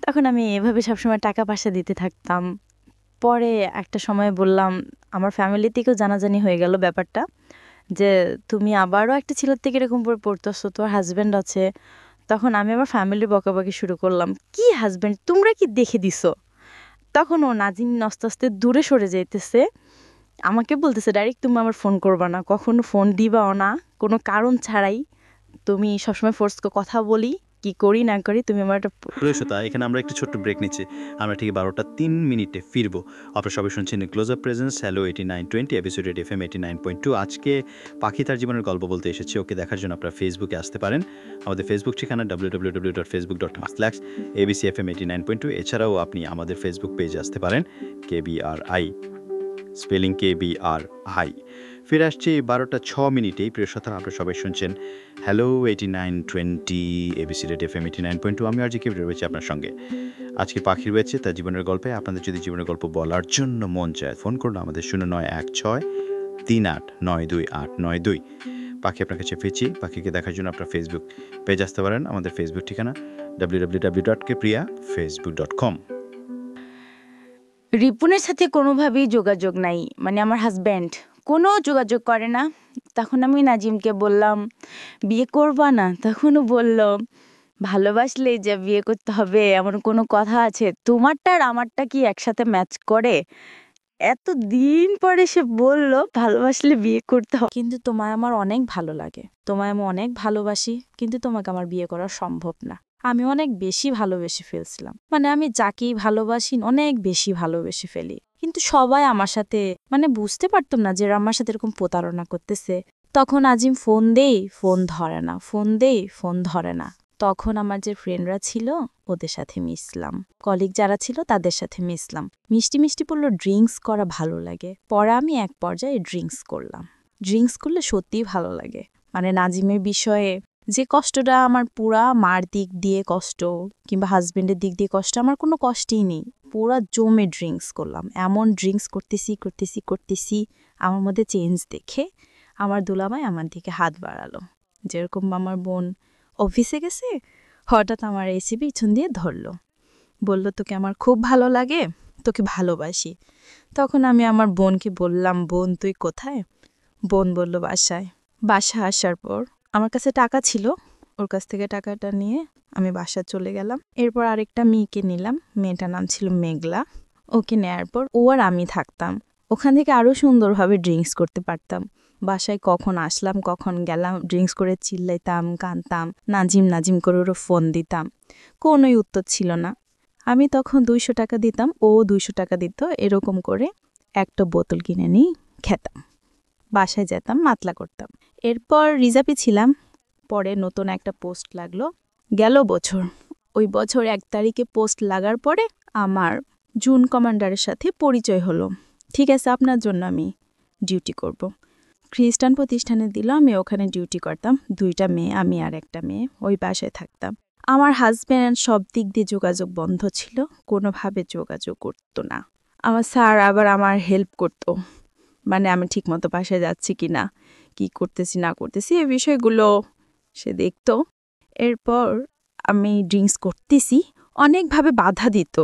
তখন আমি এভাবে সবসময় টাকা পয়সা দিতে থাকতাম। পরে একটা সময় বললাম, আমার ফ্যামিলি থেকেও জানাজানি হয়ে গেল ব্যাপারটা, যে তুমি আবারও একটা ছেলের থেকে এরকম করে পড়তেছো, তোর হাজব্যান্ড আছে। তখন আমি আমার ফ্যামিলির বকাবকি শুরু করলাম, কি হাজব্যান্ড, তোমরা কি দেখে দিছো? তখন ও নাজিম আস্তে আস্তে দূরে সরে যাইতেছে, আমাকে বলতেছে ডাইরেক্ট তুমি আমার ফোন করবা না, কখনো ফোন দিবাও না, কোনো কারণ ছাড়াই। তুমি সবসময় ফোর্স কথা বলি, কি করি না করি তুমি আমার একটা। প্রিয়সতা, এখানে আমরা একটু ছোট্ট ব্রেক নিচ্ছি। আমরা ঠিক 12:03 ফিরবো। আপনারা সবাই শুনছেন close up presence hello 8920 episode FM 89.2। আজকে পাখি তার জীবনের গল্প বলতে এসেছি। ওকে দেখার জন্য আপনারা ফেসবুকে আসতে পারেন। আমাদের ফেসবুক ঠিকানা www.facebook.com/abcfm 89.2। এছাড়াও আপনি আমাদের ফেসবুক পেজে আসতে পারেন, KBRI স্পেলিং KBRI। ফিরে আসছি 12:06। প্রিয়সতা, আপনারা সবাই শুনছেন হ্যালো 8920 ABC রেড FM 89.2। আমি আর জি কে রয়েছি আপনার সঙ্গে। আজকে পাখি রয়েছে তার জীবনের গল্পে। আপনাদের যদি জীবনের গল্প বলার জন্য মন চায়, ফোন করুন আমাদের 0916389292। পাখি আপনার কাছে ফিরছি। পাখিকে দেখার জন্য আপনার ফেসবুক পেজ আসতে পারেন। আমাদের ফেসবুক ঠিকানা www.kpriyafacebook.com। রিপুনের সাথে কোনোভাবেই যোগাযোগ নাই, মানে আমার হাজব্যান্ড কোনো যোগাযোগ করে না। তখন আমি নাজিমকে বললাম বিয়ে করবা না? তখনও বলল ভালোবাসলে যে বিয়ে করতে হবে এমন কোনো কথা আছে? তোমারটা আর আমারটা কি একসাথে ম্যাচ করে? এত দিন পরে সে বলল ভালোবাসলে বিয়ে করতে হবে। কিন্তু তোমায় আমার অনেক ভালো লাগে, তোমায় আমি অনেক ভালোবাসি, কিন্তু তোমাকে আমার বিয়ে করা সম্ভব না। আমি অনেক বেশি ভালোবেসে ফেলছিলাম, মানে আমি যাকেই ভালোবাসি অনেক বেশি ভালোবেসে ফেলি, কিন্তু সবাই আমার সাথে মানে বুঝতে পারতাম না যে আমার সাথে এরকম প্রতারণা করতেছে। তখন আজিম ফোন দেই, ফোন ধরে না, ফোন দেই, ফোন ধরে না। তখন আমার যে ফ্রেন্ডরা ছিল ওদের সাথে মিশলাম, কলিগ যারা ছিল তাদের সাথে মিশলাম। মিষ্টি মিষ্টি বললো ড্রিঙ্কস করা ভালো লাগে। পরে আমি এক পর্যায়ে ড্রিঙ্কস করলাম। ড্রিঙ্কস করলে সত্যিই ভালো লাগে। মানে নাজিমের বিষয়ে যে কষ্টটা আমার পুরা মার দিক দিয়ে কষ্ট কিংবা হাজবেন্ডের দিক দিয়ে কষ্ট, আমার কোনো কষ্টই নেই। পুরা জমে ড্রিঙ্কস করলাম। এমন ড্রিঙ্কস করতেছি আমার মধ্যে চেঞ্জ দেখে আমার দুলাভাই আমার দিকে হাত বাড়ালো। যেরকম আমার বোন অফিসে গেছে, হঠাৎ আমার এসে পিছন দিয়ে ধরলো, বলল তোকে আমার খুব ভালো লাগে, তোকে ভালোবাসি। তখন আমি আমার বোনকে বললাম বোন তুই কোথায়? বোন বলল বাসায়। বাসা আসার পর আমার কাছে টাকা ছিল, ওর কাছ থেকে টাকাটা নিয়ে আমি বাসা চলে গেলাম। এরপর আরেকটা মেয়েকে নিলাম, মেয়েটার নাম ছিল মেঘলা। ও ওকে নেয়ার পর ও আর আমি থাকতাম। ওখান থেকে আরও সুন্দরভাবে ড্রিঙ্কস করতে পারতাম। বাসায় কখন আসলাম কখন গেলাম ড্রিঙ্কস করে চিল্লাইতাম কাঁদতাম, নাজিম নাজিম করে ওরও ফোন দিতাম, কোনোই উত্তর ছিল না। আমি তখন 200 টাকা দিতাম, ও 200 টাকা দিত, এরকম করে একটা বোতল কিনে নিই, খেতাম, বাসায় যেতাম, মাতলা করতাম। এরপর রিজার্ভে ছিলাম। পরে নতুন একটা পোস্ট লাগলো, গেল বছর। ওই বছর 1 তারিখে পোস্ট লাগার পরে আমার জুন কমান্ডারের সাথে পরিচয় হলো। ঠিক আছে, আপনার জন্য আমি ডিউটি করব। খ্রিস্টান প্রতিষ্ঠানে দিল, আমি ওখানে ডিউটি করতাম। 2টা মেয়ে, আমি আর একটা মেয়ে, ওই বাসায় থাকতাম। আমার হাজব্যান্ড সব দিক দিয়ে যোগাযোগ বন্ধ ছিল, কোনোভাবে যোগাযোগ করতো না। আমার স্যার আবার আমার হেল্প করতো, মানে আমি ঠিকমতো বাসায় যাচ্ছি কি না, কী করতেছি না করতেছি, এই বিষয়গুলো সে দেখতো। এরপর আমি ড্রিঙ্কস করতেছি, অনেকভাবে বাধা দিত,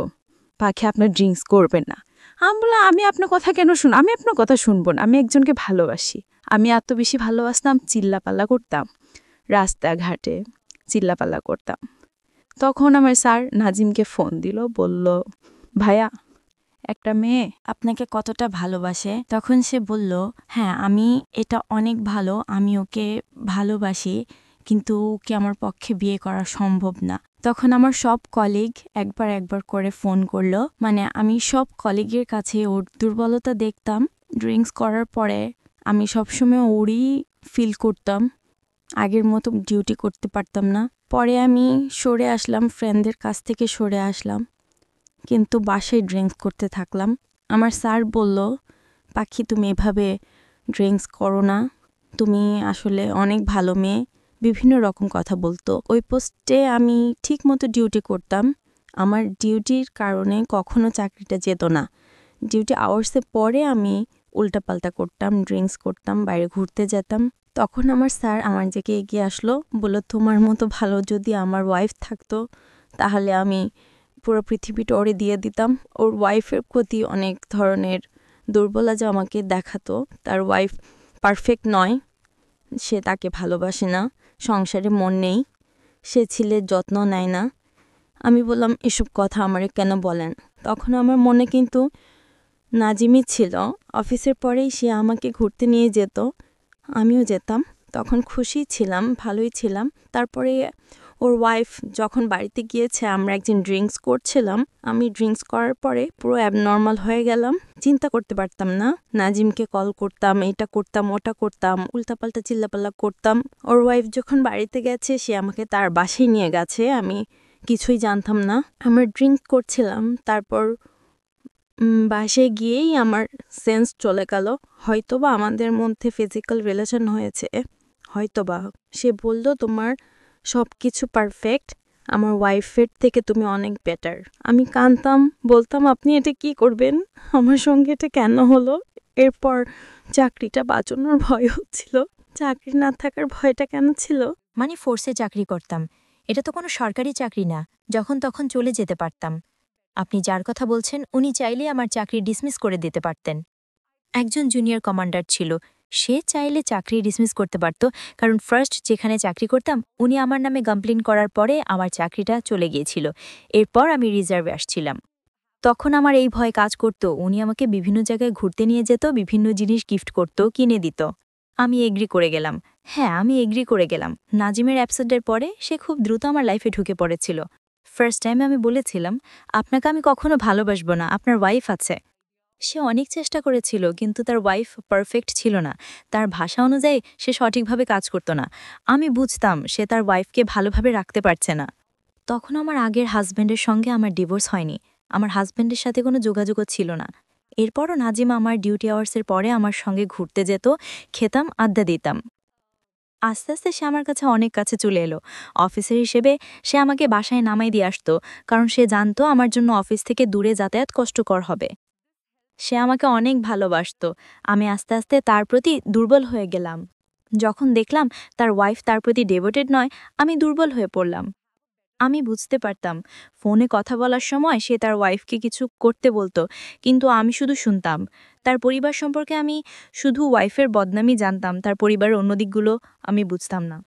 পাখি আপনার ড্রিঙ্কস করবেন না। আমি বললাম, আমি আপনার কথা কেন শুন, আমি আপনার কথা শুনবো না, আমি একজনকে ভালোবাসি। আমি এত বেশি ভালোবাসতাম, চিল্লাপাল্লা করতাম, রাস্তাঘাটে চিল্লাপাল্লা করতাম। তখন আমার স্যার নাজিমকে ফোন দিল, বলল, ভাইয়া একটা মেয়ে আপনাকে কতটা ভালোবাসে। তখন সে বলল, হ্যাঁ আমি এটা অনেক ভালো, আমি ওকে ভালোবাসি, কিন্তু ওকে আমার পক্ষে বিয়ে করা সম্ভব না। তখন আমার সব কলিগ একবার করে ফোন করলো, মানে আমি সব কলিগের কাছে ওর দুর্বলতা দেখতাম। ড্রিঙ্কস করার পরে আমি সবসময় ওরই ফিল করতাম, আগের মতো ডিউটি করতে পারতাম না। পরে আমি সরে আসলাম, ফ্রেন্ডদের কাছ থেকে সরে আসলাম, কিন্তু বাসায় ড্রিঙ্কস করতে থাকলাম। আমার স্যার বলল, পাখি তুমি এভাবে ড্রিঙ্কস করো না, তুমি আসলে অনেক ভালো মেয়ে, বিভিন্ন রকম কথা বলতো। ওই পোস্টে আমি ঠিক মতো ডিউটি করতাম, আমার ডিউটির কারণে কখনো চাকরিটা যেত না। ডিউটি আওয়ার্সে পরে আমি উল্টাপাল্টা করতাম, ড্রিঙ্কস করতাম, বাইরে ঘুরতে যেতাম। তখন আমার স্যার আমার দিকে এগিয়ে আসলো, বলল, তোমার মতো ভালো যদি আমার ওয়াইফ থাকতো তাহলে আমি পুরো পৃথিবীটা ওরে দিয়ে দিতাম। ওর ওয়াইফের প্রতি অনেক ধরনের দুর্বলতা আমাকে দেখাতো, তার ওয়াইফ পারফেক্ট নয়, সে তাকে ভালোবাসে না, সংসারে মন নেই, সে ছেলের যত্ন নেয় না। আমি বললাম, এসব কথা আমারে কেন বলেন? তখন আমার মনে কিন্তু নাজিমই ছিল। অফিসের পরেই সে আমাকে ঘুরতে নিয়ে যেত, আমিও যেতাম, তখন খুশি ছিলাম, ভালোই ছিলাম। তারপরে ওর ওয়াইফ যখন বাড়িতে গিয়েছে, আমরা একদিন ড্রিঙ্কস করছিলাম, আমি ড্রিঙ্কস করার পরে পুরো অ্যাবনর্মাল হয়ে গেলাম, চিন্তা করতে পারতাম না। নাজিমকে কল করতাম, এটা করতাম ওটা করতাম, উল্টাপাল্টা চিল্লাপাল্লা করতাম। ওর ওয়াইফ যখন বাড়িতে গেছে, সে আমাকে তার বাসায় নিয়ে গেছে, আমি কিছুই জানতাম না। আমরা ড্রিঙ্ক করছিলাম, তারপর বাসায় গিয়েই আমার সেন্স চলে গেল, হয়তোবা আমাদের মধ্যে ফিজিক্যাল রিলেশন হয়েছে, হয়তোবা। সে বলল, তোমার সব কিছু পারফেক্ট, আমার ওয়াইফের থেকে তুমি অনেক বেটার। আমি কাঁদতাম, বলতাম, আপনি এটা কি করবেন, আমার সঙ্গে এটা কেন হলো? এরপর চাকরিটা বাঁচানোর ভয় হচ্ছিল, চাকরি না থাকার ভয়টা কেন ছিল? মানে ফোর্সে চাকরি করতাম, এটা তো কোনো সরকারি চাকরি না, যখন তখন চলে যেতে পারতাম। আপনি যার কথা বলছেন উনি চাইলে আমার চাকরি ডিসমিস করে দিতে পারতেন। একজন জুনিয়র কমান্ডার ছিল, সে চাইলে চাকরি ডিসমিস করতে পারত, কারণ ফার্স্ট যেখানে চাকরি করতাম উনি আমার নামে কমপ্লেন করার পরে আমার চাকরিটা চলে গিয়েছিল। এরপর আমি রিজার্ভে আসছিলাম, তখন আমার এই ভয় কাজ করত, উনি আমাকে বিভিন্ন জায়গায় ঘুরতে নিয়ে যেত, বিভিন্ন জিনিস গিফট করত, কিনে দিত। আমি এগ্রি করে গেলাম, হ্যাঁ আমি এগ্রি করে গেলাম। নাজিমের এপিসোডের পরে সে খুব দ্রুত আমার লাইফে ঢুকে পড়েছিল। ফার্স্ট টাইমে আমি বলেছিলাম, আপনাকে আমি কখনো ভালোবাসবো না, আপনার ওয়াইফ আছে। সে অনেক চেষ্টা করেছিল, কিন্তু তার ওয়াইফ পারফেক্ট ছিল না, তার ভাষা অনুযায়ী সে সঠিকভাবে কাজ করত না। আমি বুঝতাম সে তার ওয়াইফকে ভালোভাবে রাখতে পারছে না। তখন আমার আগের হাজব্যান্ডের সঙ্গে আমার ডিভোর্স হয়নি, আমার হাজব্যান্ডের সাথে কোনো যোগাযোগও ছিল না। এরপরও নাজিমা আমার ডিউটি আওয়ার্সের পরে আমার সঙ্গে ঘুরতে যেত, খেতাম, আড্ডা দিতাম। আস্তে আস্তে সে আমার কাছে অনেক কাছে চলে এলো। অফিসার হিসেবে সে আমাকে বাসায় নামাই দিয়ে আসতো, কারণ সে জানতো আমার জন্য অফিস থেকে দূরে যাতায়াত কষ্টকর হবে। সে আমাকে অনেক ভালোবাসতো। আমি আস্তে আস্তে তার প্রতি দুর্বল হয়ে গেলাম। যখন দেখলাম তার ওয়াইফ তার প্রতি ডেভোটেড নয়, আমি দুর্বল হয়ে পড়লাম। আমি বুঝতে পারতাম, ফোনে কথা বলার সময় সে তার ওয়াইফকে কিছু করতে বলতো, কিন্তু আমি শুধু শুনতাম। তার পরিবার সম্পর্কে আমি শুধু ওয়াইফের বদনামই জানতাম, তার পরিবারের অন্য দিকগুলো আমি বুঝতাম না।